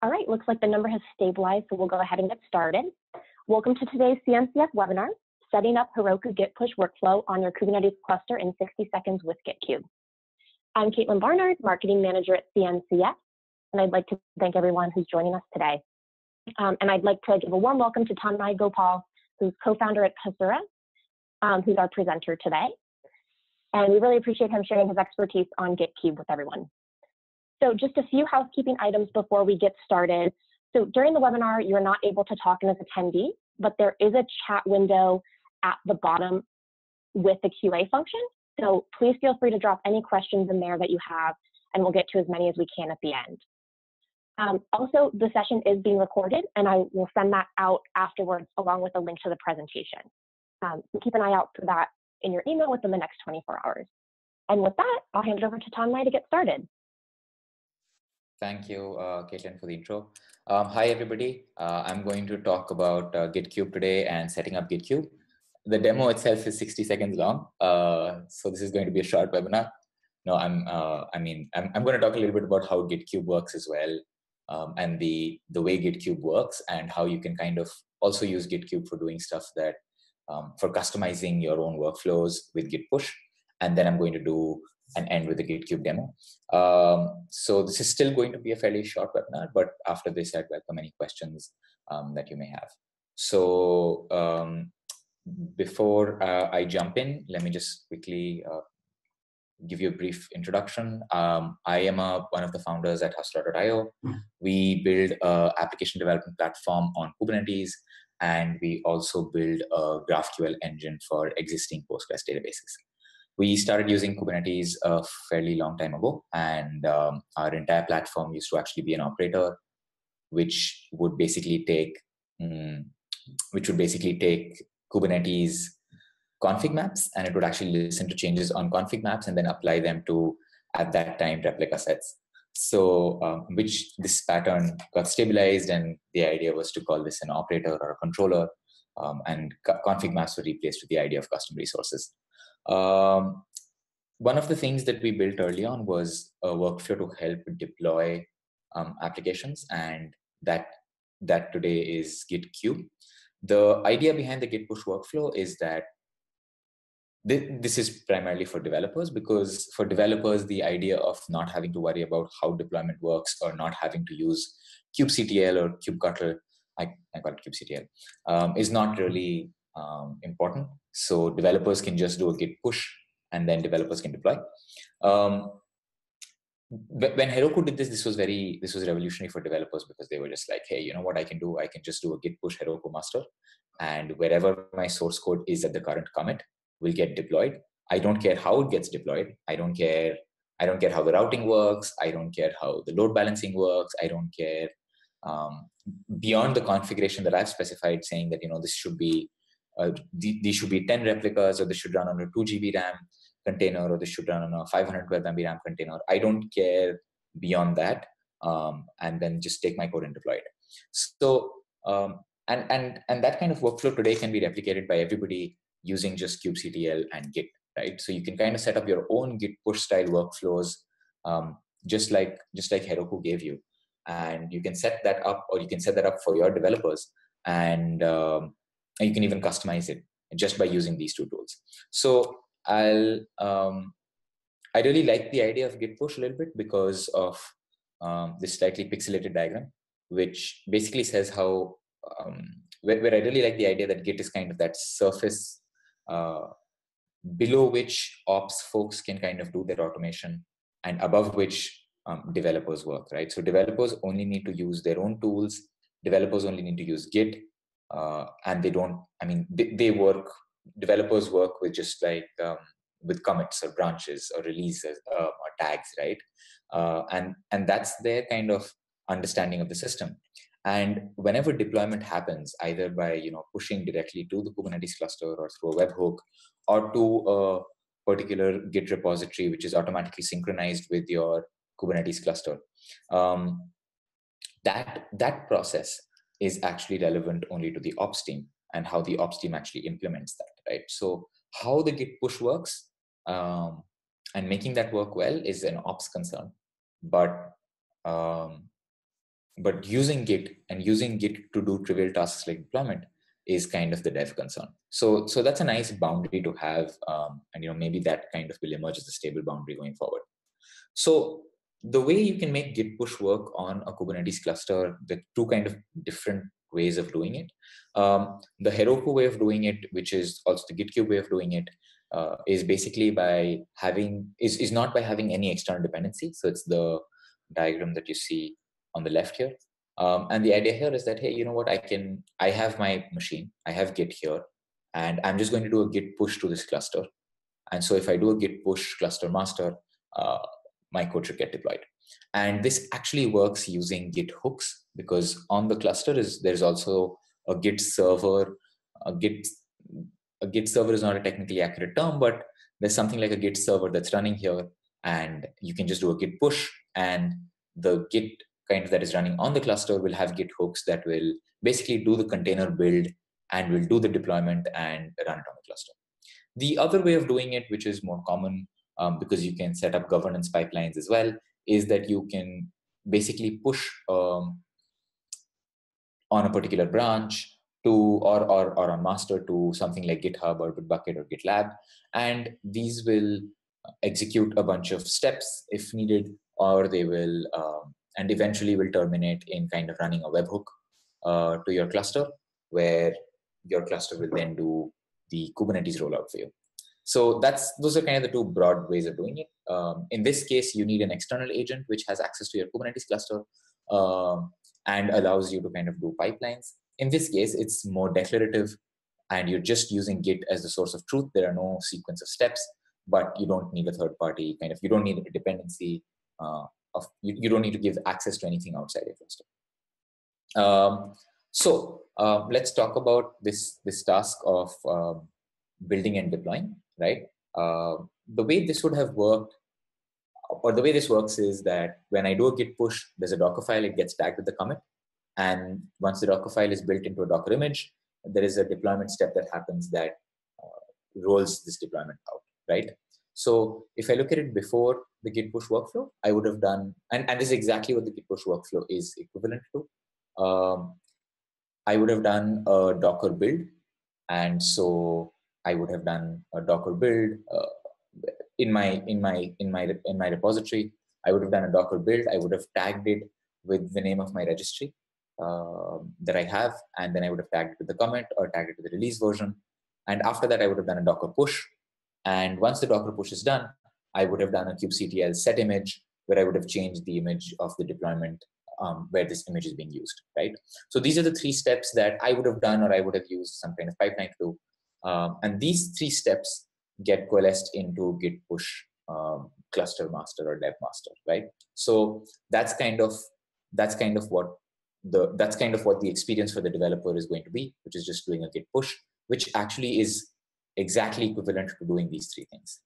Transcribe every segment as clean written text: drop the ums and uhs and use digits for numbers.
All right, looks like the number has stabilized, so we'll go ahead and get started. Welcome to today's CNCF webinar, Setting Up Heroku Git-push Workflow on Your Kubernetes Cluster in 60 Seconds with Gitkube. I'm Caitlin Barnard, Marketing Manager at CNCF, and I'd like to thank everyone who's joining us today. And I'd like to give a warm welcome to Tanmay Gopal, who's co-founder at Hasura, who's our presenter today. And we really appreciate him sharing his expertise on Gitkube with everyone. So just a few housekeeping items before we get started. So during the webinar, you're not able to talk in as attendee, but there is a chat window at the bottom with the QA function. So please feel free to drop any questions in there that you have, and we'll get to as many as we can at the end. Also, the session is being recorded, and I will send that out afterwards along with a link to the presentation. So keep an eye out for that in your email within the next 24 hours. And with that, I'll hand it over to Tanmay to get started. Thank you, Caitlin, for the intro. Hi, everybody. I'm going to talk about Gitkube today and setting up Gitkube. The demo itself is 60 seconds long, so this is going to be a short webinar. No, I'm going to talk a little bit about how Gitkube works as well, and the way Gitkube works, and how you can kind of also use Gitkube for doing stuff that for customizing your own workflows with Git-push. And then I'm going to do and end with the Gitkube demo. So this is still going to be a fairly short webinar, but after this, I'd welcome any questions that you may have. So before I jump in, let me just quickly give you a brief introduction. I am one of the founders at Hustler.io. We build an application development platform on Kubernetes, and we also build a GraphQL engine for existing Postgres databases. We started using Kubernetes a fairly long time ago, and our entire platform used to actually be an operator, which would basically take Kubernetes config maps, and it would actually listen to changes on config maps and then apply them to, at that time, replica sets. So, which this pattern got stabilized, and the idea was to call this an operator or a controller, and config maps were replaced with the idea of custom resources. One of the things that we built early on was a workflow to help deploy applications, and that today is Gitkube. The idea behind the Git-push workflow is that this is primarily for developers, because for developers, the idea of not having to worry about how deployment works or not having to use kubectl or kubectl, I call it kubectl, is not really important. So developers can just do a git push, and then developers can deploy. When Heroku did this, this was revolutionary for developers, because they were just like, hey, you know what I can do? I can just do a git push Heroku master, and wherever my source code is at the current commit will get deployed. I don't care how it gets deployed. I don't care how the routing works. I don't care how the load balancing works. I don't care beyond the configuration that I've specified, saying that, you know, this should be these should be 10 replicas, or this should run on a 2 GB RAM container, or this should run on a 512 MB RAM container. I don't care beyond that, and then just take my code and deploy it. So and that kind of workflow today can be replicated by everybody using just kubectl and Git, right? So you can kind of set up your own Git push style workflows, just like Heroku gave you, and you can set that up, or you can set that up for your developers, and you can even customize it just by using these two tools. So I really like the idea of Git push a little bit because of this slightly pixelated diagram, which basically says how where I really like the idea that Git is kind of that surface below which ops folks can kind of do their automation, and above which developers work, right? So developers only need to use their own tools. Developers only need to use Git, and they don't, I mean, developers work with just like, with commits or branches or releases or tags, right? And that's their kind of understanding of the system. And whenever deployment happens, either by, you know, pushing directly to the Kubernetes cluster or through a webhook, or to a particular Git repository, which is automatically synchronized with your Kubernetes cluster, that process is actually relevant only to the ops team, and how the ops team actually implements that, right? So how the Git push works and making that work well is an ops concern, but But using Git and using Git to do trivial tasks like deployment is kind of the dev concern. So that's a nice boundary to have, and maybe that kind of will emerge as a stable boundary going forward. So the way you can make git push work on a Kubernetes cluster, the two kind of different ways of doing it. The Heroku way of doing it, which is also the Gitkube way of doing it, is basically by having is not by having any external dependency. So it's the diagram that you see on the left here. And the idea here is that, hey, you know what, I have my machine, I have Git here, and I'm just going to do a git push to this cluster. And so if I do a git push cluster master, my code should get deployed. And this actually works using Git hooks, because on the cluster there's also a Git server. A Git server is not a technically accurate term, but there's something like a Git server that's running here, and you can just do a git push, and the Git kind that is running on the cluster will have Git hooks that will basically do the container build and will do the deployment and run it on the cluster. The other way of doing it, which is more common, because you can set up governance pipelines as well, is that you can basically push on a particular branch to or on master to something like GitHub or Bitbucket or GitLab, and these will execute a bunch of steps if needed, or they will and eventually will terminate in kind of running a webhook to your cluster, where your cluster will then do the Kubernetes rollout for you. So those are kind of the two broad ways of doing it. In this case, you need an external agent which has access to your Kubernetes cluster and allows you to kind of do pipelines. In this case, it's more declarative, and you're just using Git as the source of truth. There are no sequence of steps, but you don't need a third party you don't need a dependency you don't need to give access to anything outside your cluster. So let's talk about this task of building and deploying, right? The way this would have worked, or the way this works, is that when I do a git push, there's a Docker file, it gets tagged with the commit. And once the Docker file is built into a Docker image, there is a deployment step that happens that rolls this deployment out, right? So if I look at it before the git push workflow, I would have done, and this is exactly what the git push workflow is equivalent to. I would have done a Docker build. And so I would have done a Docker build in my repository. I would have done a Docker build. I would have tagged it with the name of my registry that I have, and then I would have tagged it with the commit or tagged it with the release version. And after that, I would have done a Docker push. And once the Docker push is done, I would have done a kubectl set image, where I would have changed the image of the deployment where this image is being used, right? So these are the three steps that I would have done, or I would have used some kind of pipeline to do. And these three steps get coalesced into git push cluster master or dev master, right? So that's kind of what the experience for the developer is going to be, which is just doing a git push, which actually is exactly equivalent to doing these three things.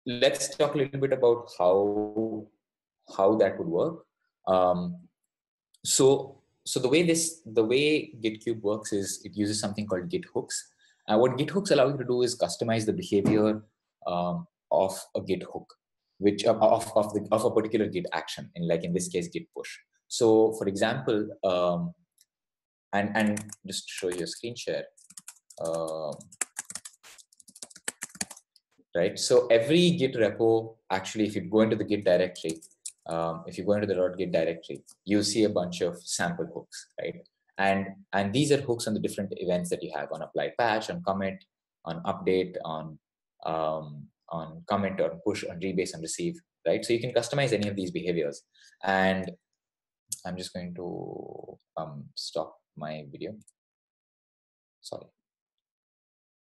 Let's talk a little bit about how that would work. So the way Gitkube works is it uses something called git hooks. What git hooks allow you to do is customize the behavior of a git hook, which of a particular git action, in this case git push. So for example, and just to show you a screen share. Right. So every Git repo, actually, if you go into the Git directory, if you go into the .git directory, you'll see a bunch of sample hooks, right? And these are hooks on the different events that you have on apply patch, on commit, on update, on commit, on push, on rebase, on receive, right? So you can customize any of these behaviors. And I'm just going to stop my video. Sorry.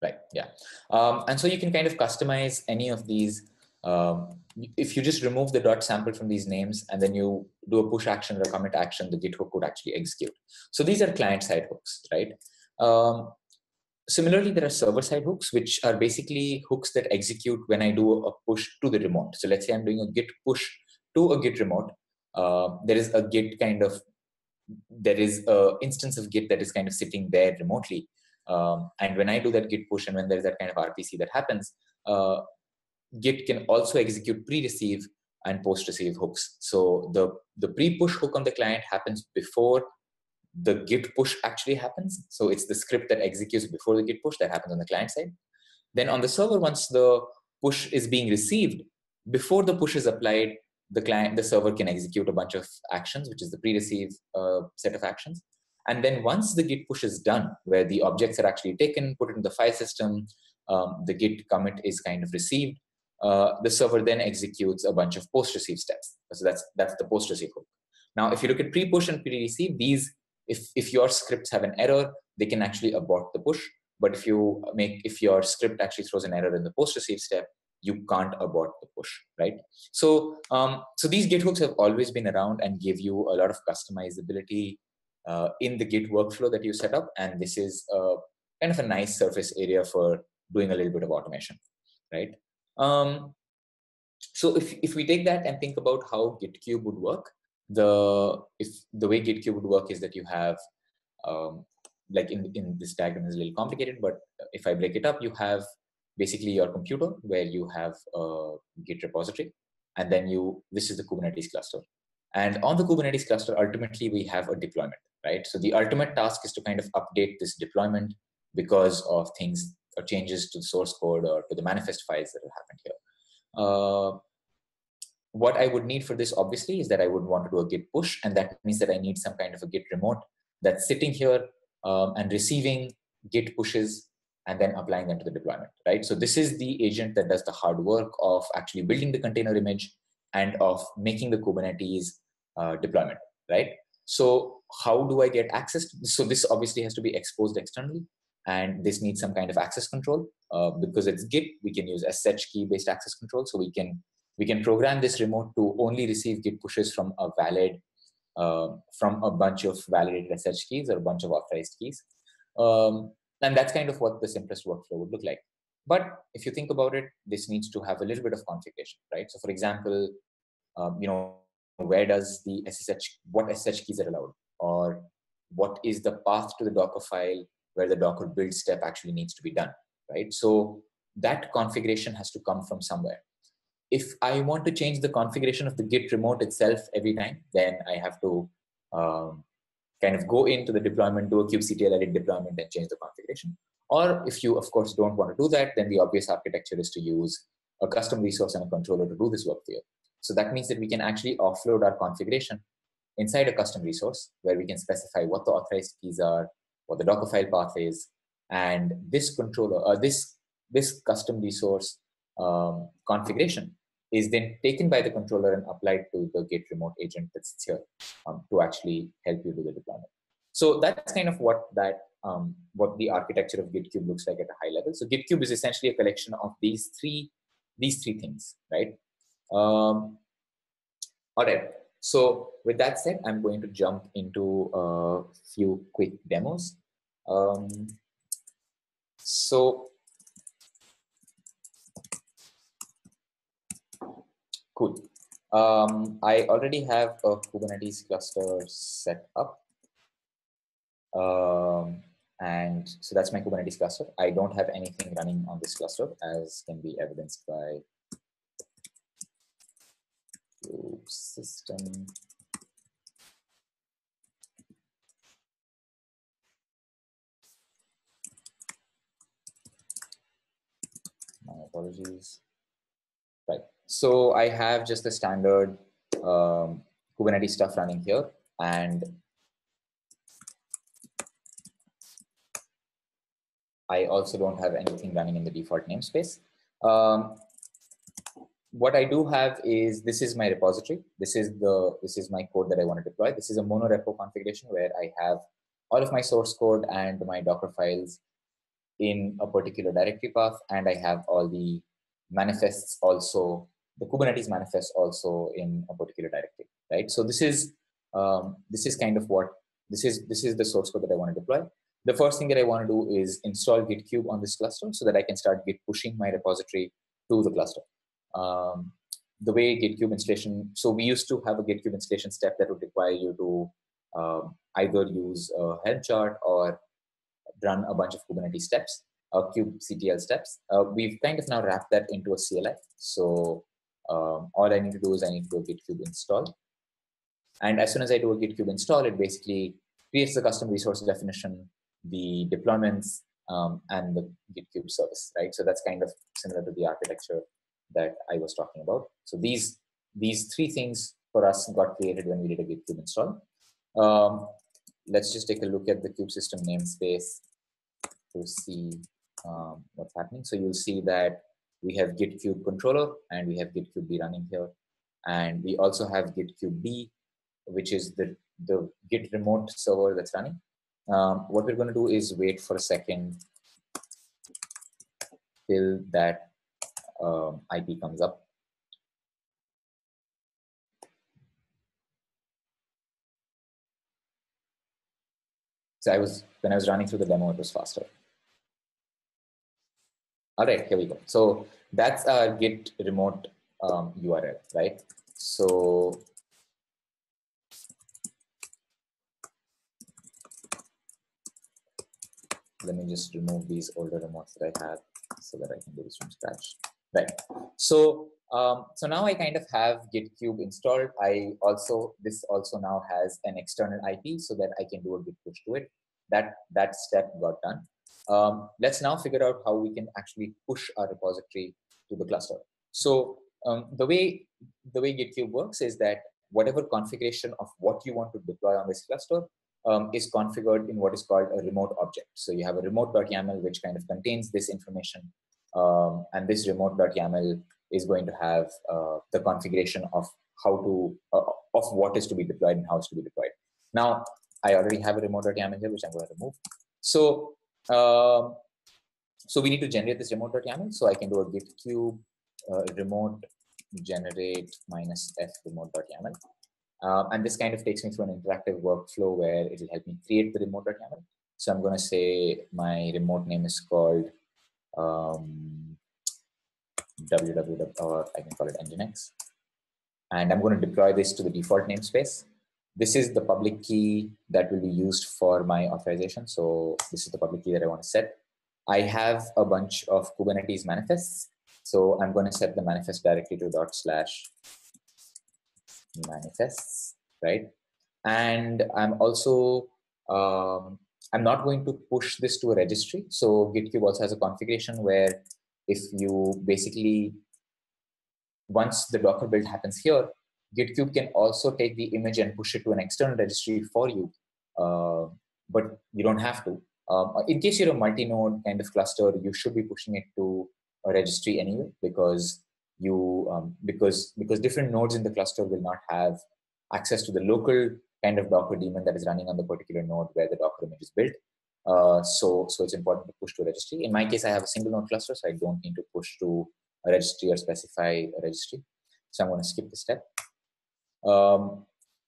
Right. Yeah. And so you can kind of customize any of these. If you just remove the dot sample from these names and then you do a push action or a commit action, the Git hook would actually execute. So these are client-side hooks, right? Similarly, there are server-side hooks, which are basically hooks that execute when I do a push to the remote. So let's say I'm doing a Git push to a Git remote. There is a Git there is an instance of Git that is kind of sitting there remotely. And when I do that git push and when there's that kind of RPC that happens, Git can also execute pre-receive and post-receive hooks. So the pre-push hook on the client happens before the git push actually happens. So it's the script that executes before the git push that happens on the client side. Then on the server, once the push is being received, before the push is applied, the server can execute a bunch of actions, which is the pre-receive set of actions. And then once the git push is done, where the objects are actually taken, put into the file system, the git commit is kind of received, the server then executes a bunch of post-receive steps. So that's the post-receive hook. Now, if you look at pre-push and pre-receive, these, if your scripts have an error, they can actually abort the push. But if your script actually throws an error in the post-receive step, you can't abort the push, right? So, so these Git hooks have always been around and give you a lot of customizability in the Git workflow that you set up. And this is kind of a nice surface area for doing a little bit of automation, right? So if we take that and think about how Gitkube would work, the way Gitkube would work is that you have, like in this diagram is a little complicated, but if I break it up, you have basically your computer where you have a Git repository, and then this is the Kubernetes cluster. And on the Kubernetes cluster, ultimately we have a deployment, right? So the ultimate task is to kind of update this deployment because of things or changes to the source code or to the manifest files that have happened here. What I would need for this, obviously, is that I would want to do a git push, and that means that I need some kind of a git remote that's sitting here and receiving git pushes and then applying them to the deployment, right? So this is the agent that does the hard work of actually building the container image and of making the Kubernetes deployment, right? So how do I get access to this? So this obviously has to be exposed externally, and this needs some kind of access control. Because it's Git, we can use SSH key based access control. So we can program this remote to only receive Git pushes from a valid, from a bunch of validated SSH keys or a bunch of authorized keys. And that's kind of what the simplest workflow would look like. But if you think about it, this needs to have a little bit of configuration, right? So for example, where does the what SSH keys are allowed? Or what is the path to the Docker file where the Docker build step actually needs to be done, right? So that configuration has to come from somewhere. If I want to change the configuration of the Git remote itself every time, then I have to kind of go into the deployment, do a kubectl edit deployment and change the configuration. Or if you, of course, don't want to do that, then the obvious architecture is to use a custom resource and a controller to do this work for you. So that means that we can actually offload our configuration inside a custom resource where we can specify what the authorized keys are, what the Docker file path is, and this controller, this custom resource configuration is then taken by the controller and applied to the Git remote agent that sits here to actually help you do the deployment. So that's kind of what the architecture of Gitkube looks like at a high level. So Gitkube is essentially a collection of these three things, right? All right. So with that said, I'm going to jump into a few quick demos. Cool. I already have a Kubernetes cluster set up. And so that's my Kubernetes cluster. I don't have anything running on this cluster, as can be evidenced by system. My apologies. Right. So I have just the standard Kubernetes stuff running here, and I also don't have anything running in the default namespace. What I do have is, this is my repository. This is my code that I want to deploy. This is a mono repo configuration where I have all of my source code and my Docker files in a particular directory path, and I have all the manifests also, the Kubernetes manifests also in a particular directory, right? So this is kind of what this is the source code that I want to deploy. The first thing that I want to do is install Gitkube on this cluster so that I can start Git pushing my repository to the cluster. The way Gitkube installation, so we used to have a Gitkube installation step that would require you to either use a Helm chart or run a bunch of Kubernetes steps, kubectl steps. We've kind of now wrapped that into a CLI. So all I need to do is I need to do a Gitkube install. And as soon as I do a Gitkube install, it basically creates the custom resource definition, the deployments, and the Gitkube service, right? So that's kind of similar to the architecture that I was talking about. So these three things for us got created when we did a Gitkube install. Let's just take a look at the kube system namespace to see what's happening. So you'll see that we have Gitkube controller and we have Gitkube B running here. And we also have Gitkube B, which is the Git remote server that's running. What we're going to do is wait for a second till that IP comes up. So when I was running through the demo, it was faster. All right, here we go. So that's our Git remote URL, right? So let me just remove these older remotes that I have so that I can do this from scratch. Right. So so now I kind of have Gitkube installed. This also now has an external IP so that I can do a git push to it. That step got done. Let's now figure out how we can actually push our repository to the cluster. So the way Gitkube works is that whatever configuration of what you want to deploy on this cluster is configured in what is called a remote object. So you have a remote.yaml which kind of contains this information, and this remote.yaml is going to have the configuration of how to of what is to be deployed and how it's to be deployed. Now I already have a remote.yaml here which I'm going to remove. So so we need to generate this remote.yaml. So I can do a gitkube remote generate -f remote.yaml. And this kind of takes me through an interactive workflow where it will help me create the remote.yaml. So I'm going to say my remote name is called www, or I can call it nginx. And I'm going to deploy this to the default namespace. This is the public key that will be used for my authorization. So this is the public key that I want to set. I have a bunch of Kubernetes manifests. So I'm going to set the manifest directly to /manifests, right? And I'm also, I'm not going to push this to a registry. So Gitkube also has a configuration where if you basically, once the Docker build happens here, Gitkube can also take the image and push it to an external registry for you, but you don't have to. In case you're a multi-node kind of cluster, you should be pushing it to a registry anyway, because because different nodes in the cluster will not have access to the local kind of Docker daemon that is running on the particular node where the Docker image is built. So it's important to push to a registry. In my case, I have a single node cluster, so I don't need to push to a registry or specify a registry. So I'm going to skip the step.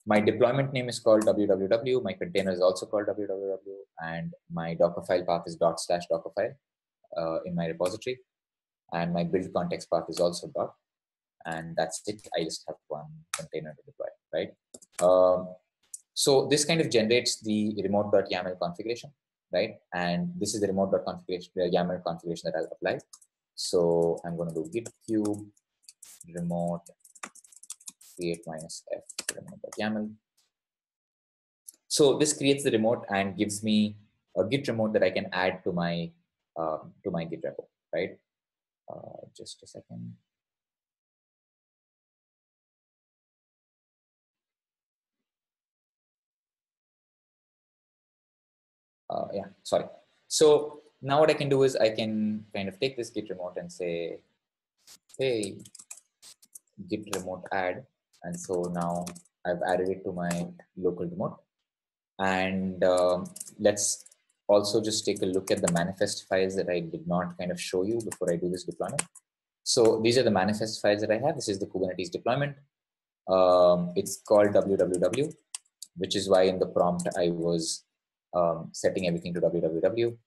My deployment name is called www. My container is also called www, and my Dockerfile path is ./Dockerfile in my repository, and my build context path is also dot. And that's it. I just have one container to deploy, right? So this kind of generates the remote.yaml configuration, right? And this is the remote.configuration, the YAML configuration that I'll apply. So I'm going to do gitkube remote create -f remote.yaml. So this creates the remote and gives me a Git remote that I can add to my Git repo, right? Just a second. Yeah, sorry. So now what I can do is I can kind of take this Git remote and say, hey, Git remote add. And so now I've added it to my local remote. And let's also just take a look at the manifest files that I did not kind of show you before I do this deployment. So these are the manifest files that I have. This is the Kubernetes deployment. It's called www, which is why in the prompt I was setting everything to www.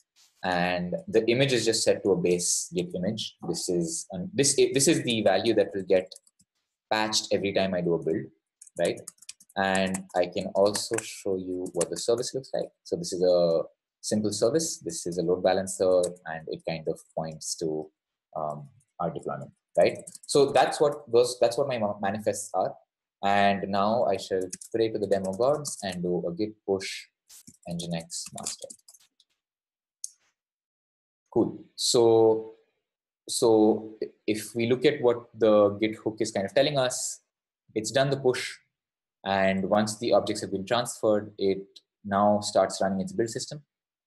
And the image is just set to a base Git image. This is the value that will get patched every time I do a build, right? And I can also show you what the service looks like. So this is a simple service. This is a load balancer, and it kind of points to our deployment. right? So that's what my manifests are. And now I shall pray to the demo gods and do a git push nginx master. Cool. So if we look at what the git hook is kind of telling us, it's done the push. And once the objects have been transferred, it now starts running its build system.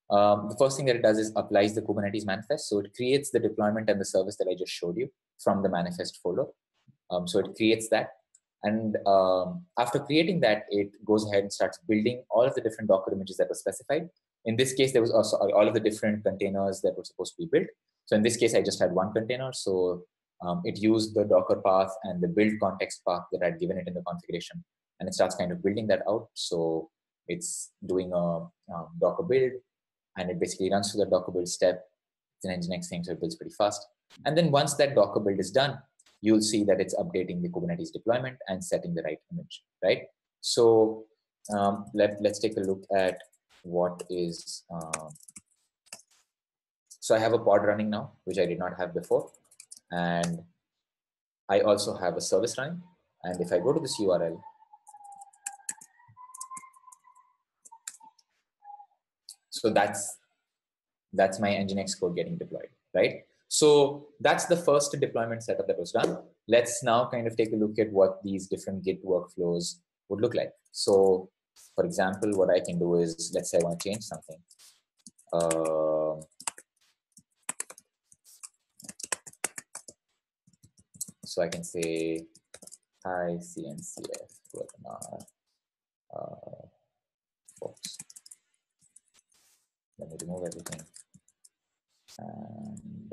The first thing that it does is applies the Kubernetes manifest. So it creates the deployment and the service that I just showed you from the manifest folder. So it creates that. And after creating that, it goes ahead and starts building all of the different Docker images that were specified. In this case, there was also all of the different containers that were supposed to be built. So in this case, I just had one container. So it used the Docker path and the build context path that I'd given it in the configuration. And it starts kind of building that out. So it's doing a Docker build, and it basically runs through the Docker build step. It's an Nginx thing, so it builds pretty fast. And then once that Docker build is done, you'll see that it's updating the Kubernetes deployment and setting the right image, right? So let's take a look at what is, so I have a pod running now, which I did not have before. And I also have a service running. And if I go to this URL, so that's my Nginx code getting deployed, right? So that's the first deployment setup that was done. Let's now kind of take a look at what these different Git workflows would look like. So for example, what I can do is, let's say I want to change something. So I can say, hi CNCF webinar folks. Let me remove everything. And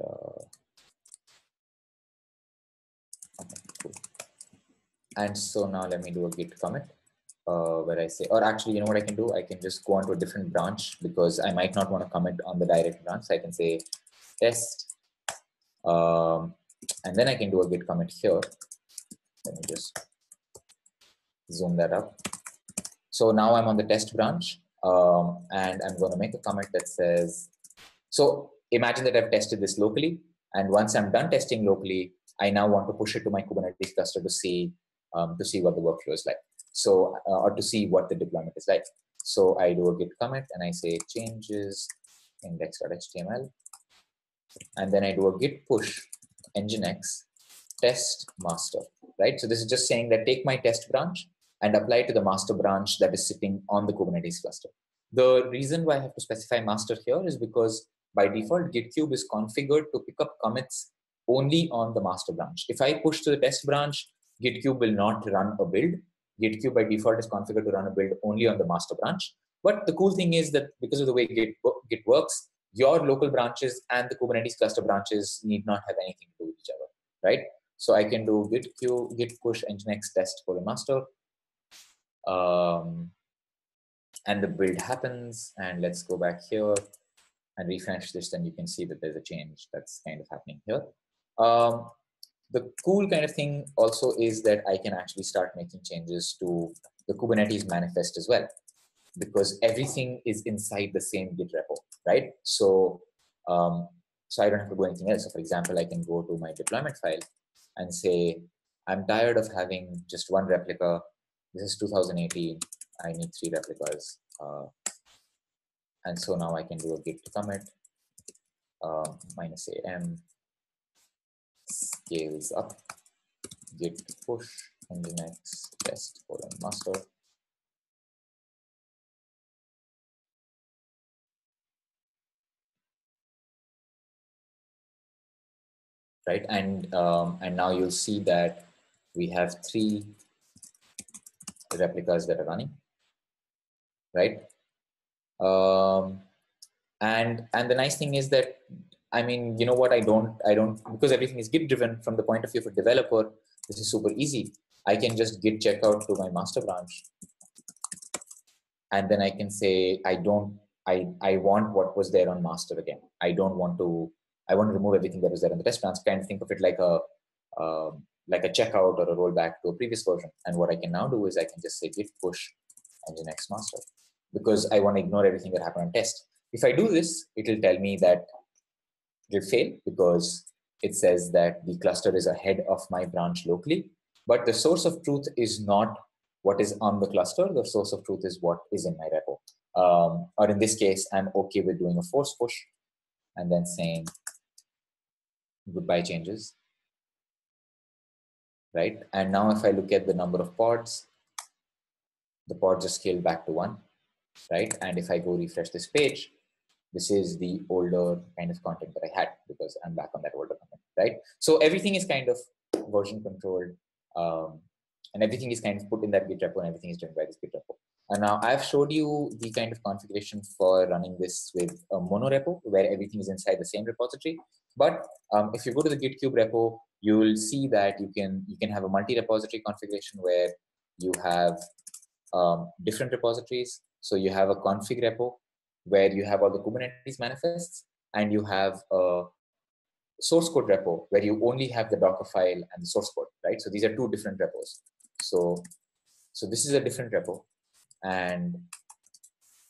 okay, cool. And so now let me do a git commit where I say, or actually, you know what I can do? I can just go onto a different branch because I might not want to commit on the direct branch. So I can say test, and then I can do a git commit here. Let me just zoom that up. So now I'm on the test branch, and I'm going to make a commit that says, so imagine that I've tested this locally, and once I'm done testing locally, I now want to push it to my Kubernetes cluster to see what the workflow is like. So, or to see what the deployment is like. So I do a git commit and I say changes index.html, and then I do a git push nginx test master, right? So this is just saying that take my test branch and apply it to the master branch that is sitting on the Kubernetes cluster. The reason why I have to specify master here is because by default, Gitkube is configured to pick up commits only on the master branch. If I push to the test branch, Gitkube will not run a build. Gitkube by default is configured to run a build only on the master branch. But the cool thing is that because of the way Git works, your local branches and the Kubernetes cluster branches need not have anything to do with each other, right? So I can do git push nginx test master. And the build happens, and let's go back here and refresh this, and you can see that there's a change that's kind of happening here. The cool kind of thing also is that I can actually start making changes to the Kubernetes manifest as well, because everything is inside the same Git repo, right? So, so I don't have to do anything else. So for example, I can go to my deployment file and say, I'm tired of having just one replica. This is 2018. I need 3 replicas. And so now I can do a git commit -am scales up git push nginx test master. Right, and now you'll see that we have 3 replicas that are running, right? And the nice thing is that, I mean, you know what, I don't, because everything is Git driven from the point of view of a developer, this is super easy. I can just git checkout to my master branch. And then I can say, I want what was there on master again. I want to remove everything that was there on the test branch. Kind of think of it like a checkout or a rollback to a previous version. And what I can now do is I can just say git push nginx master, because I want to ignore everything that happened on test. If I do this, it will tell me that it will fail because it says that the cluster is ahead of my branch locally, but the source of truth is not what is on the cluster. The source of truth is what is in my repo. Or in this case, I'm okay with doing a force push and then saying goodbye changes, right? And now if I look at the number of pods, the pods are scaled back to 1, right? And if I go refresh this page, this is the older kind of content that I had because I'm back on that older content, right? So everything is kind of version controlled, and everything is kind of put in that Git repo, and everything is done by this Git repo. And now I've showed you the kind of configuration for running this with a mono repo where everything is inside the same repository. But if you go to the Gitkube repo, you'll see that you can have a multi-repository configuration where you have different repositories. So you have a config repo where you have all the Kubernetes manifests, and you have a source code repo where you only have the Docker file and the source code, right? So these are two different repos. So this is a different repo, and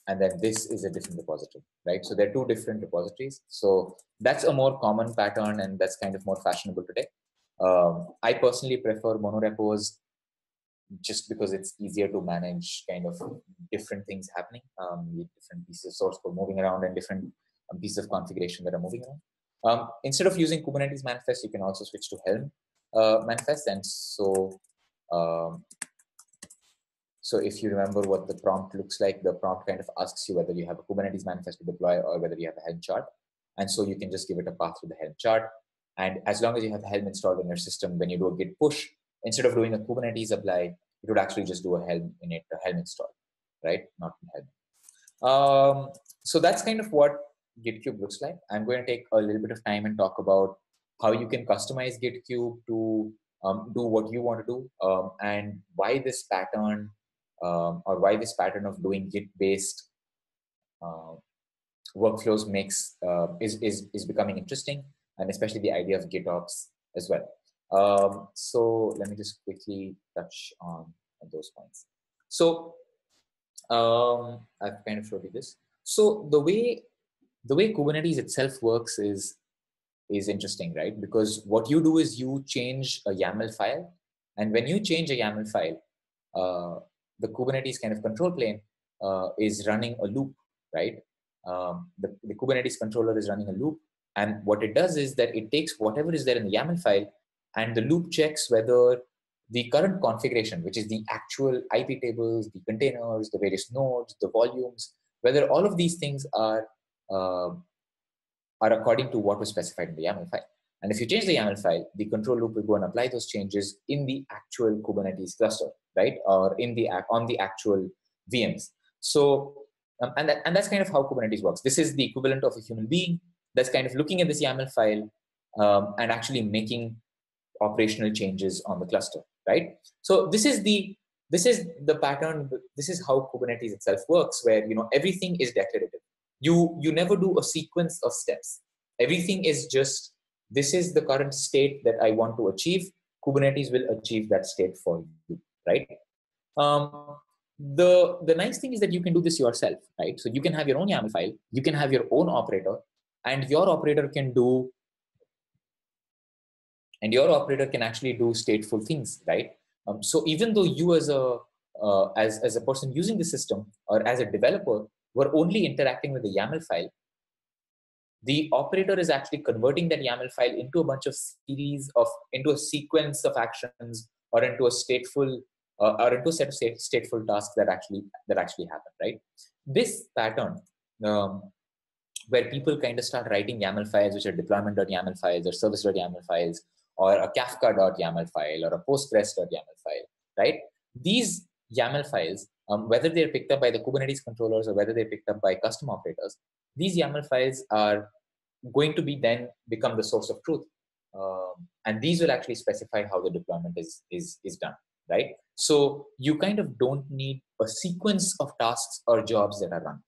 then this is a different repository, right? So they're two different repositories. So that's a more common pattern, and that's kind of more fashionable today. I personally prefer mono repos just because it's easier to manage kind of different things happening, with different pieces of source code moving around and different pieces of configuration that are moving around. Instead of using Kubernetes manifest, you can also switch to Helm manifest. And so, so if you remember what the prompt looks like, the prompt kind of asks you whether you have a Kubernetes manifest to deploy or whether you have a Helm chart. And so you can just give it a path to the Helm chart. And as long as you have Helm installed in your system, when you do a git push, instead of doing a Kubernetes apply, it would actually just do a Helm install, right? Not in Helm. So that's kind of what Gitkube looks like. I'm going to take a little bit of time and talk about how you can customize Gitkube to do what you want to do, and why this pattern or why this pattern of doing Git-based workflows is becoming interesting, and especially the idea of GitOps as well. So let me just quickly touch on those points. So I've kind of showed you this. So the way Kubernetes itself works is interesting, right? Because what you do is you change a YAML file, and when you change a YAML file, the Kubernetes kind of control plane is running a loop, right? The Kubernetes controller is running a loop, and what it does is that it takes whatever is there in the YAML file, and the loop checks whether the current configuration, which is the actual IP tables, the containers, the various nodes, the volumes, whether all of these things are according to what was specified in the YAML file. And if you change the YAML file, the control loop will go and apply those changes in the actual Kubernetes cluster, right? Or on the actual VMs. So, and that's kind of how Kubernetes works. This is the equivalent of a human being that's kind of looking at this YAML file and actually making operational changes on the cluster, right? So this is the pattern. This is how Kubernetes itself works, where everything is declarative. You never do a sequence of steps. Everything is just, this is the current state that I want to achieve. Kubernetes will achieve that state for you, right? The nice thing is that you can do this yourself, right? So you can have your own YAML file, you can have your own operator, and your operator can actually do stateful things, right? So even though you as a person using the system or as a developer were only interacting with the YAML file, the operator is actually converting that YAML file into a bunch of into a sequence of actions, or into a stateful, or into a set of stateful tasks that actually happen, right? This pattern, where people kind of start writing YAML files, which are deployment.yaml files or service.yaml files, or a Kafka.yaml file or a Postgres.yaml file, right? These YAML files, whether they're picked up by the Kubernetes controllers or whether they're picked up by custom operators, these YAML files are going to become the source of truth. And these will actually specify how the deployment is done, right? So you kind of don't need a sequence of tasks or jobs that are run.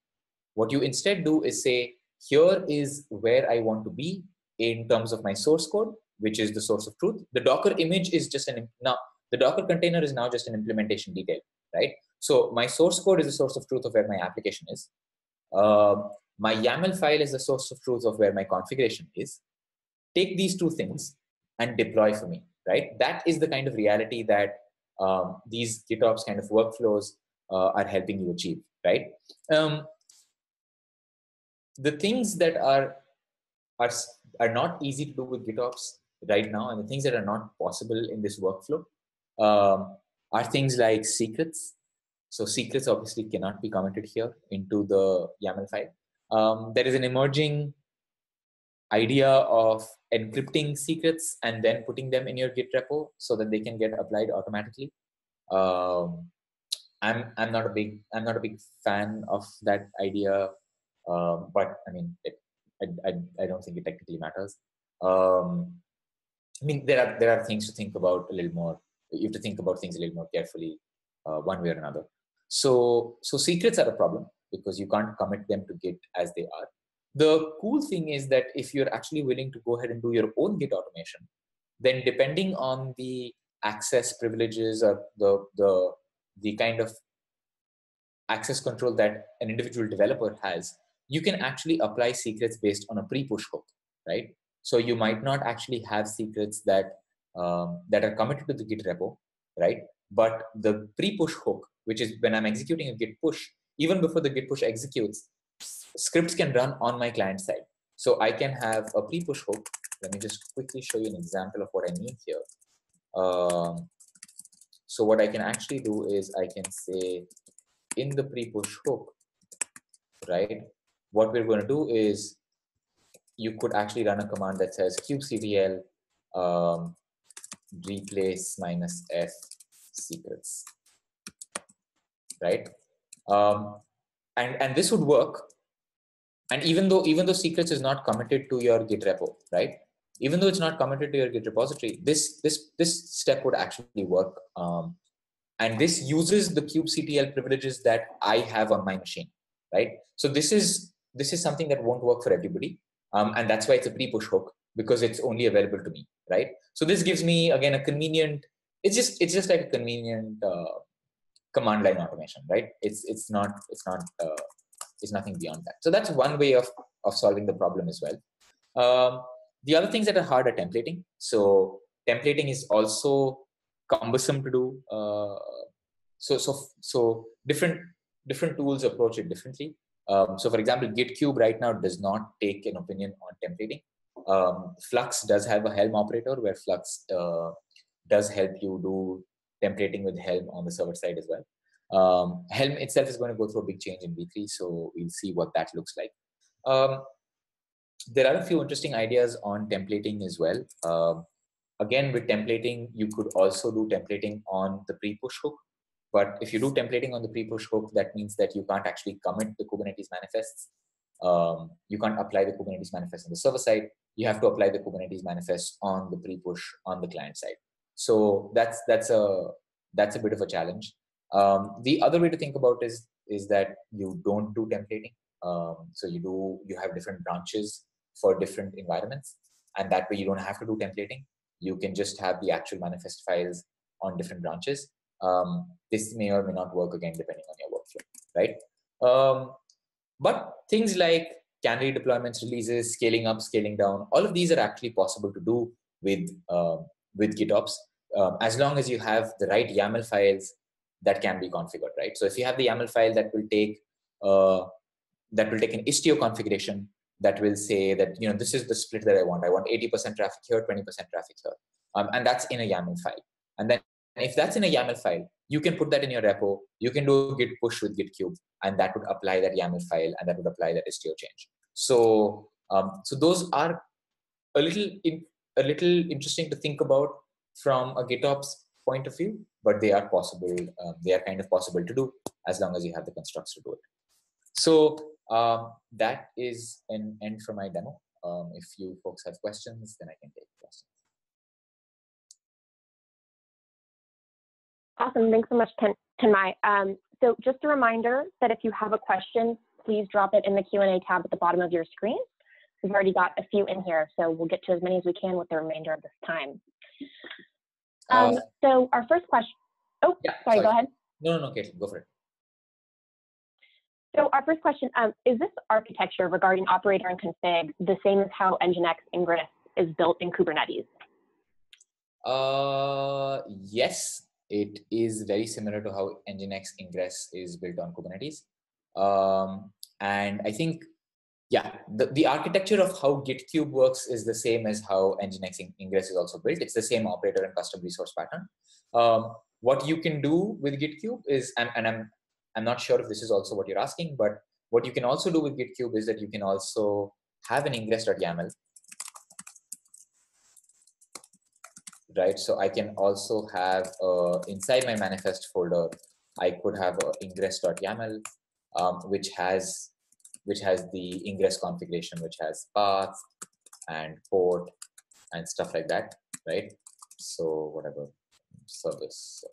What you instead do is say, here is where I want to be in terms of my source code, which is the source of truth. The Docker image is just the Docker container is now just an implementation detail, right? So my source code is the source of truth of where my application is. My YAML file is the source of truth of where my configuration is. take these two things and deploy for me, right? That is the kind of reality that these GitOps kind of workflows are helping you achieve, right? The things that are not easy to do with GitOps right now, and the things that are not possible in this workflow are things like secrets. So secrets obviously cannot be commented here into the YAML file. There is an emerging idea of encrypting secrets and then putting them in your Git repo so that they can get applied automatically. I'm not a big fan of that idea, but I mean, I don't think it technically matters. I mean, there are things to think about a little more. You have to think about things a little more carefully, one way or another. So secrets are a problem because you can't commit them to Git as they are. The cool thing is that if you're actually willing to go ahead and do your own Git automation, then depending on the access privileges or the kind of access control that an individual developer has, you can actually apply secrets based on a pre-push hook, right? So you might not actually have secrets that that are committed to the Git repo, right? But the pre-push hook, which is when I'm executing a Git push, even before the Git push executes, scripts can run on my client side. So I can have a pre-push hook. Let me just quickly show you an example of what I mean here. So what I can actually do is I can say in the pre-push hook, right? What we're going to do is you could actually run a command that says kubectl replace -f secrets, right? And this would work. And even though secrets is not committed to your Git repo, right? Even though it's not committed to your Git repository, this step would actually work. And this uses the kubectl privileges that I have on my machine, right? So this is something that won't work for everybody, and that's why it's a pre-push hook, because it's only available to me, right? So this gives me again a convenient. It's just like a convenient command line automation, right? It's nothing beyond that. So that's one way of solving the problem as well. The other things that are hard are templating. So templating is also cumbersome to do. So different tools approach it differently. So for example, Gitkube right now does not take an opinion on templating. Flux does have a Helm operator where Flux does help you do templating with Helm on the server side as well. Helm itself is going to go through a big change in V3, so we'll see what that looks like. There are a few interesting ideas on templating as well. Again, with templating, you could also do templating on the pre-push hook. But if you do templating on the pre-push hook, that means that you can't actually commit the Kubernetes manifests. You can't apply the Kubernetes manifest on the server side. You have to apply the Kubernetes manifest on the pre-push on the client side. So that's a bit of a challenge. The other way to think about is that you don't do templating. So you have different branches for different environments, and that way you don't have to do templating. You can just have the actual manifest files on different branches. This may or may not work again depending on your workflow, right? But things like canary deployments, releases, scaling up, scaling down, all of these are actually possible to do with GitOps, as long as you have the right YAML files that can be configured, right? So if you have the YAML file that will take an Istio configuration that will say that, this is the split that I want. I want 80% traffic here, 20% traffic here, and that's in a YAML file. And then if that's in a YAML file, you can put that in your repo. You can do a git push with Gitkube, and that would apply that YAML file, and that would apply that Istio change. So those are a little interesting to think about from a GitOps point of view, but they are possible. They are kind of possible to do as long as you have the constructs to do it. So that is an end for my demo. If you folks have questions, then I can take questions. Awesome. Thanks so much, Tanmay. So just a reminder that if you have a question, please drop it in the Q&A tab at the bottom of your screen. We've already got a few in here, so we'll get to as many as we can with the remainder of this time. So our first question. Oh, yeah, sorry, go ahead. No, Kate, go for it. So our first question, is this architecture regarding operator and config the same as how Nginx Ingress is built in Kubernetes? Yes, it is very similar to how Nginx Ingress is built on Kubernetes. And I think, yeah, the architecture of how Gitkube works is the same as how Nginx Ingress is also built. It's the same operator and custom resource pattern. What you can do with Gitkube is, I'm not sure if this is also what you're asking, but what you can also do with Gitkube is that you can also have an ingress.yaml, right? So I can also have inside my manifest folder, I could have ingress.yaml, which has the ingress configuration, which has path and port and stuff like that, right? So whatever service.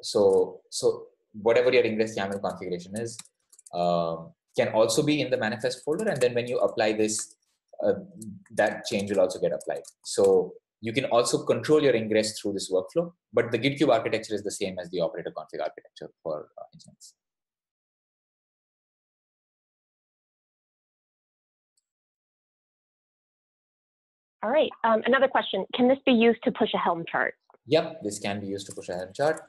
So whatever your ingress YAML configuration is, can also be in the manifest folder. And then when you apply this, that change will also get applied. So you can also control your ingress through this workflow, but the Gitkube architecture is the same as the operator config architecture for Nginx. All right, another question. Can this be used to push a Helm chart? Yep, this can be used to push a Helm chart.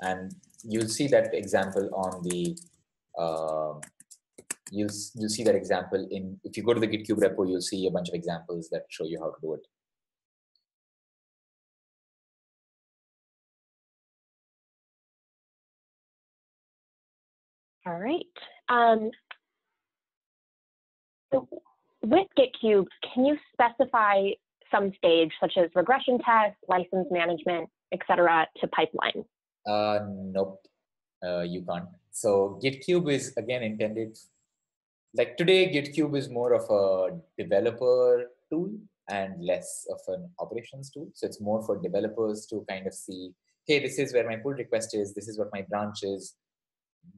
And you'll see that example on the, you'll see that example in, if you go to the Gitkube repo, you'll see a bunch of examples that show you how to do it. All right. So with Gitkube, can you specify some stage such as regression tests, license management, etc., to pipeline? Nope, you can't. So Gitkube is again intended, like today, Gitkube is more of a developer tool and less of an operations tool. So it's more for developers to kind of see, hey, this is where my pull request is, this is what my branch is,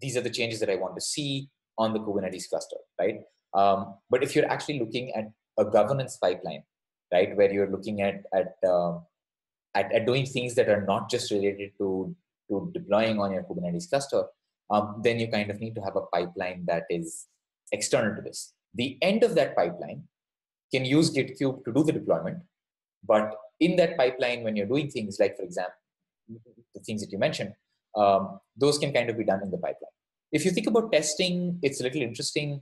these are the changes that I want to see on the Kubernetes cluster, right? But if you're actually looking at a governance pipeline, right, where you're looking at doing things that are not just related to deploying on your Kubernetes cluster, then you kind of need to have a pipeline that is external to this. The end of that pipeline can use Gitkube to do the deployment, but in that pipeline, when you're doing things like, for example, the things that you mentioned, those can kind of be done in the pipeline. If you think about testing, it's a little interesting.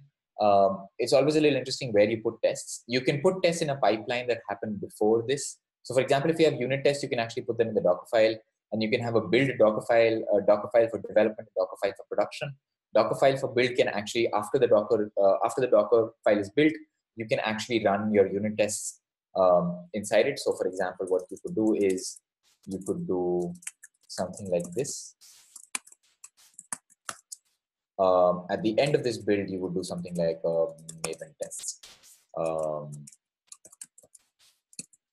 It's always a little interesting where you put tests. You can put tests in a pipeline that happened before this. So for example, if you have unit tests, you can actually put them in the Docker file, and you can have a build Docker file, a Docker file for development, a Docker file for production. Docker file for build can actually, after the Docker file is built, you can actually run your unit tests inside it. So for example, what you could do is you could do something like this. At the end of this build, you would do something like Maven test.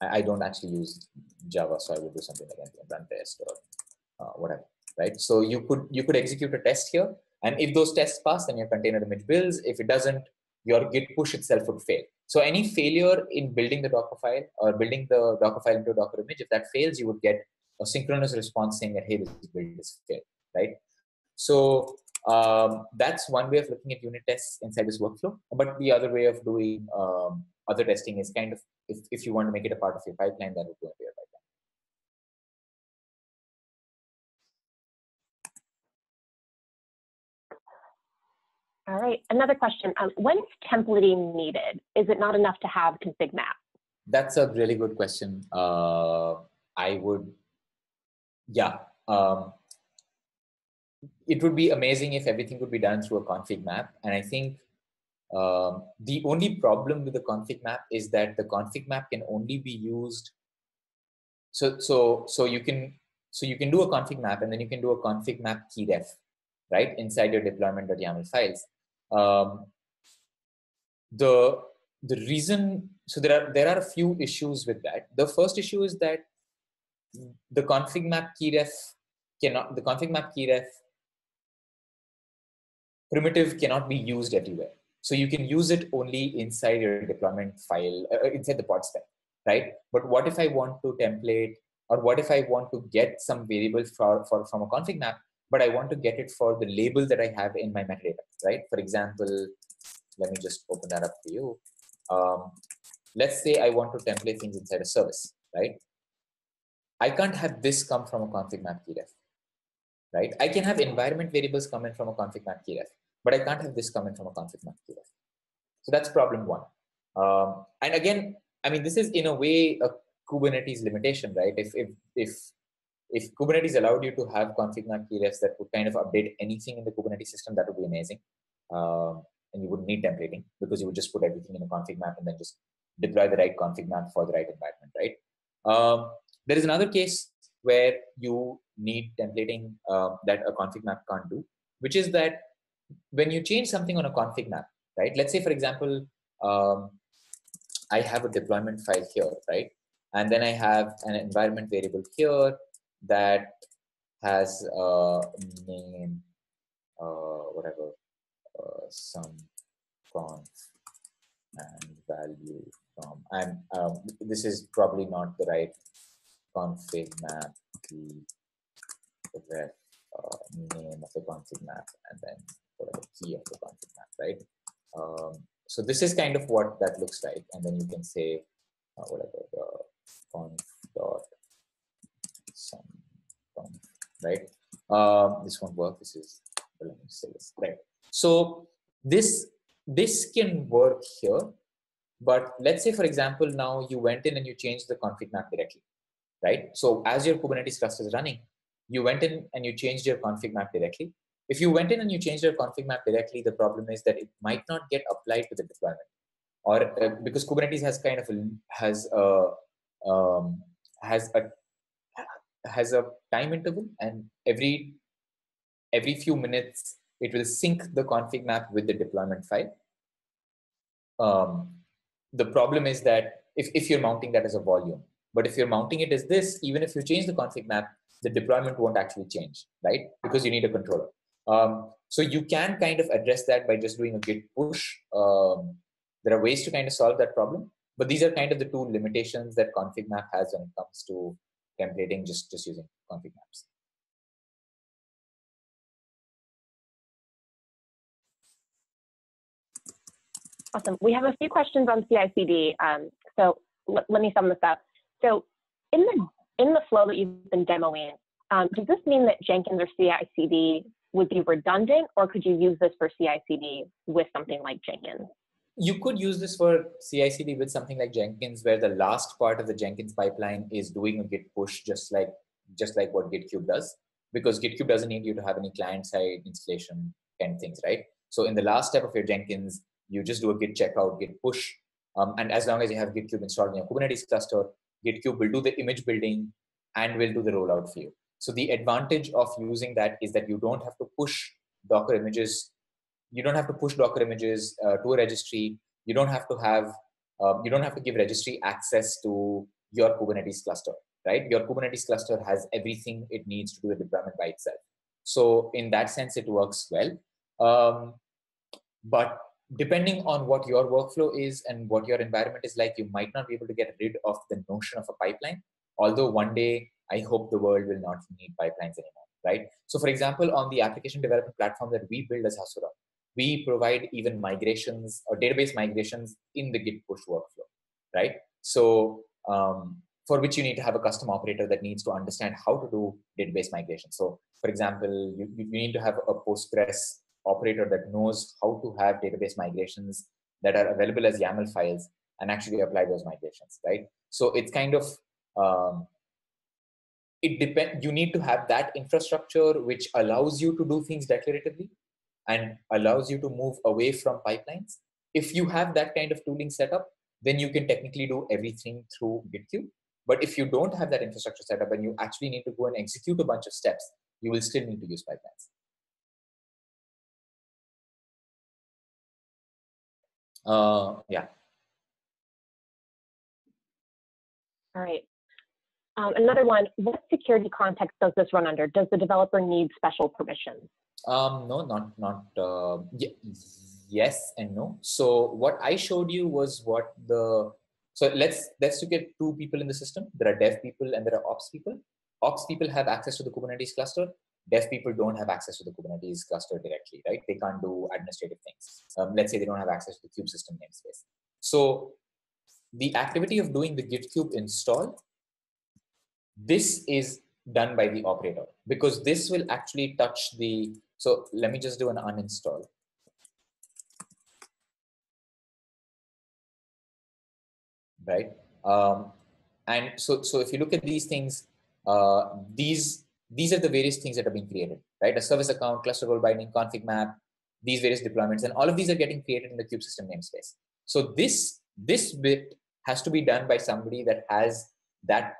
I don't actually use Java, so I would do something like run test or whatever, right? So you could execute a test here, and if those tests pass, then your container image builds. If it doesn't, your git push itself would fail. So any failure in building the Docker file or building the Docker file into a Docker image, if that fails, you would get a synchronous response saying that, hey, this build is failed, right? So that's one way of looking at unit tests inside this workflow. But the other way of doing other testing is kind of, if you want to make it a part of your pipeline, that would go into your pipeline. All right, another question. When is templating needed? Is it not enough to have config map? That's a really good question. I would, yeah. It would be amazing if everything could be done through a config map. And I think the only problem with the config map is that the config map can only be used. So you can do a config map, and then you can do a config map key ref, right, inside your deployment.yaml files. The reason, so there are a few issues with that. The first issue is that the config map key ref primitive cannot be used everywhere. So you can use it only inside your deployment file, inside the pod spec, right? But what if I want to template, or what if I want to get some variable from a config map, but I want to get it for the label that I have in my metadata, right? For example, let me just open that up for you. let's say I want to template things inside a service, right? I can't have this come from a config map keyref, right? I can have environment variables come in from a config map keyref, but I can't have this come in from a config map keyref. So that's problem one. And again, I mean, this is in a way a Kubernetes limitation, right? If Kubernetes allowed you to have config map keyrefs that would kind of update anything in the Kubernetes system, that would be amazing. And you wouldn't need templating because you would just put everything in a config map and then just deploy the right config map for the right environment, right? There is another case where you need templating that a config map can't do, which is that when you change something on a config map, right? Let's say, for example, I have a deployment file here, right? And then I have an environment variable here that has a name, whatever, some conf and value from, and this is probably not the right config map, the ref name of the config map, and then whatever key of the config map, right? So this is kind of what that looks like, and then you can say whatever the conf dot some conf, right? This won't work. This is, well, let me say this, right? So this can work here, but let's say, for example, now you went in and you changed the config map directly, right? So as your Kubernetes cluster is running, you went in and you changed your config map directly. If you went in and you changed your config map directly, the problem is that it might not get applied to the deployment, or because Kubernetes has kind of has a time interval, and every few minutes it will sync the config map with the deployment file. The problem is that if you're mounting that as a volume, but if you're mounting it as this, even if you change the config map, the deployment won't actually change, right? Because you need a controller. So you can kind of address that by just doing a git push. There are ways to kind of solve that problem, but these are kind of the two limitations that config map has when it comes to templating, just using config maps. Awesome. We have a few questions on CI/CD. So let me sum this up. So in the flow that you've been demoing, does this mean that Jenkins or CI/CD would be redundant, or could you use this for CI/CD with something like Jenkins? You could use this for CI/CD with something like Jenkins, where the last part of the Jenkins pipeline is doing a git push, just like what Gitkube does, because Gitkube doesn't need you to have any client-side installation kind of things, right? So in the last step of your Jenkins, you just do a git checkout, git push, and as long as you have Gitkube installed in your Kubernetes cluster, Gitkube will do the image building and will do the rollout for you. So the advantage of using that is that you don't have to push Docker images. You don't have to push Docker images to a registry. You don't have to give registry access to your Kubernetes cluster, right? Your Kubernetes cluster has everything it needs to do the deployment by itself. So in that sense, it works well. But depending on what your workflow is and what your environment is like, you might not be able to get rid of the notion of a pipeline. Although one day, I hope the world will not need pipelines anymore, right? So for example, on the application development platform that we build as Hasura, we provide even migrations or database migrations in the git push workflow, right? So for which you need to have a custom operator that needs to understand how to do database migration. So for example, you need to have a Postgres operator that knows how to have database migrations that are available as YAML files and actually apply those migrations, right? So it's kind of, you need to have that infrastructure which allows you to do things declaratively and allows you to move away from pipelines. If you have that kind of tooling set up, then you can technically do everything through Gitkube. But if you don't have that infrastructure set up and you actually need to go and execute a bunch of steps, you will still need to use pipelines. Yeah. All right. Another one, what security context does this run under? Does the developer need special permissions? No, yes and no. So what I showed you was so let's look at two people in the system. There are dev people and there are ops people. Ops people have access to the Kubernetes cluster. Dev people don't have access to the Kubernetes cluster directly, right? They can't do administrative things. Let's say they don't have access to the kube system namespace. So the activity of doing the Gitkube install, this is done by the operator, because this will actually touch the, so let me just do an uninstall. Right. And so if you look at these things, these are the various things that are being created, right? A service account, cluster role binding, config map, these various deployments, and all of these are getting created in the kube system namespace. So this bit has to be done by somebody that has that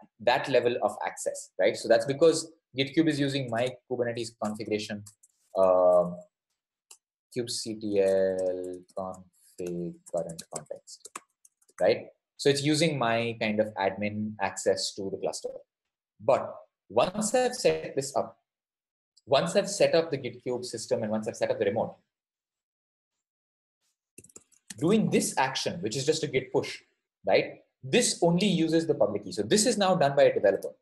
level of access, right? So that's because Gitkube is using my Kubernetes configuration, kubectl config current context, right? So it's using my kind of admin access to the cluster. But once I've set this up, once I've set up the Gitkube system and once I've set up the remote, doing this action, which is just a git push, right? This only uses the public key. So this is now done by a developer.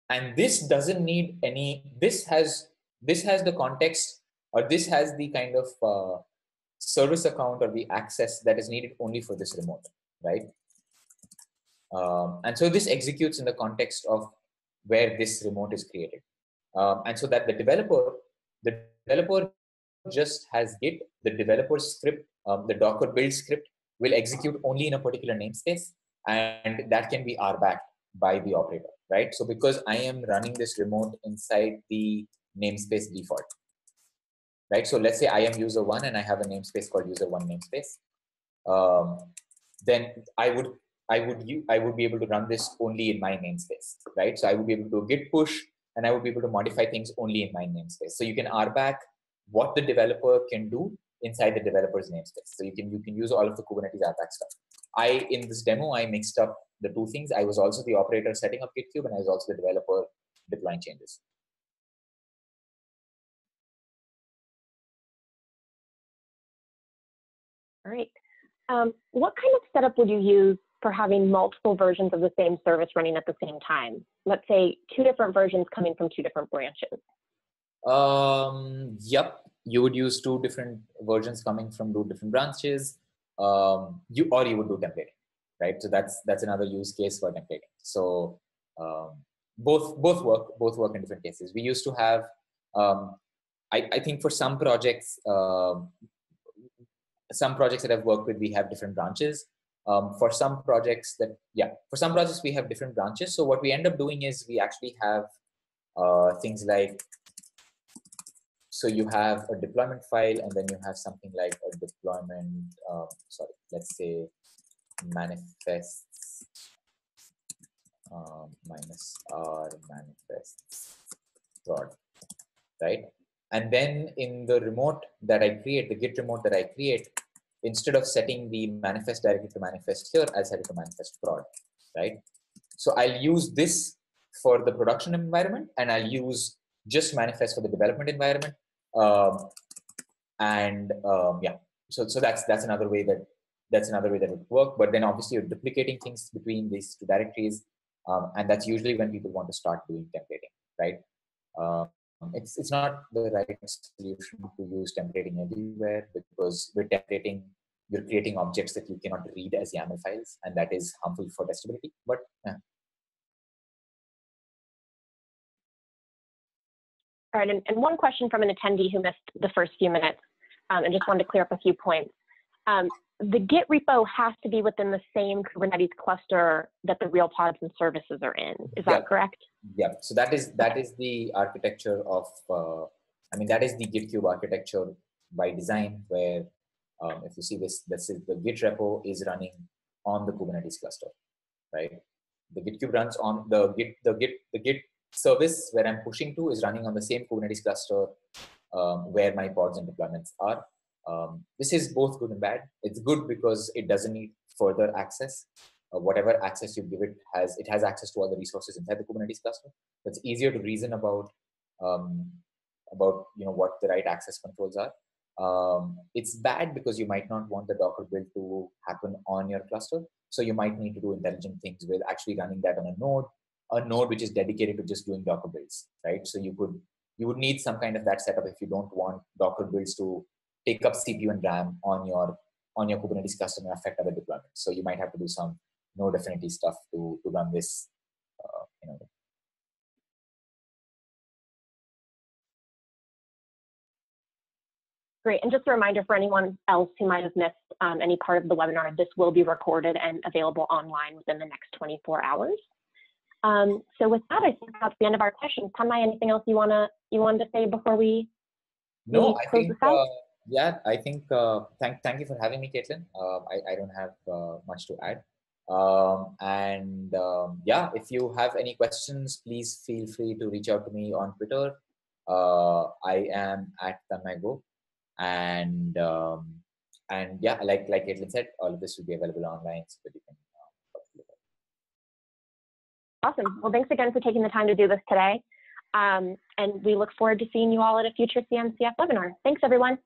And this doesn't need any, this has the context, or this has the kind of service account or the access that is needed only for this remote, right? And so this executes in the context of where this remote is created. And so that the developer just has Git, the developer script, the Docker build script will execute only in a particular namespace, and that can be RBAC'd by the operator, right? So because I am running this remote inside the namespace default, right? So let's say I am user one and I have a namespace called user one namespace. Then I would be able to run this only in my namespace, right? So I would be able to do a git push, and I would be able to modify things only in my namespace. So you can RBAC what the developer can do inside the developer's namespace. So you can use all of the Kubernetes RBAC stuff. In this demo, I mixed up the two things. I was also the operator setting up Gitkube, and I was also the developer deploying changes. All right. What kind of setup would you use for having multiple versions of the same service running at the same time? Let's say 2 different versions coming from 2 different branches. Yep, you would use 2 different versions coming from 2 different branches. You would do templating, right? So that's another use case for templating. So both work in different cases. We used to have, I think for some projects that I've worked with, we have different branches. For some projects we have different branches. So what we end up doing is we actually have things like, so you have a deployment file, and then you have something like a deployment, let's say manifests -r manifests prod, right? And then in the remote that I create, the Git remote that I create, instead of setting the manifest directly to manifest here, I'll set it to manifest prod, right? So I'll use this for the production environment, and I'll use just manifest for the development environment. So that's another way that it would work. But then obviously you're duplicating things between these 2 directories, and that's usually when people want to start doing templating, right? It's not the right solution to use templating everywhere, because with templating, you're creating objects that you cannot read as YAML files, and that is harmful for testability. But All right, and one question from an attendee who missed the first few minutes, and just wanted to clear up a few points. The Git repo has to be within the same Kubernetes cluster that the real pods and services are in. Is that correct? Yeah. So that is the architecture of, that is the Gitkube architecture by design, where if you see this, the Git repo is running on the Kubernetes cluster, right? The Gitkube runs on the Git service where I'm pushing to is running on the same Kubernetes cluster where my pods and deployments are. This is both good and bad. It's good because it doesn't need further access. Whatever access you give it has access to all the resources inside the Kubernetes cluster. It's easier to reason about what the right access controls are. It's bad because you might not want the Docker build to happen on your cluster. So you might need to do intelligent things with actually running that on a node which is dedicated to just doing Docker builds, right? So you would need some kind of that setup if you don't want Docker builds to take up CPU and RAM on your on your Kubernetes cluster and affect other deployments. So you might have to do some node affinity stuff to run this, Great, and just a reminder for anyone else who might have missed any part of the webinar, this will be recorded and available online within the next 24 hours. So with that, I think that's the end of our questions. Tanmay, anything else you wanted to say before we No, I close think, this out? yeah, I think, thank you for having me, Caitlin. I don't have much to add. Yeah, if you have any questions, please feel free to reach out to me on Twitter. I am at Tanmay. And yeah, like Caitlin said, all of this will be available online so that you can Awesome. Well, thanks again for taking the time to do this today. And we look forward to seeing you all at a future CNCF webinar. Thanks, everyone.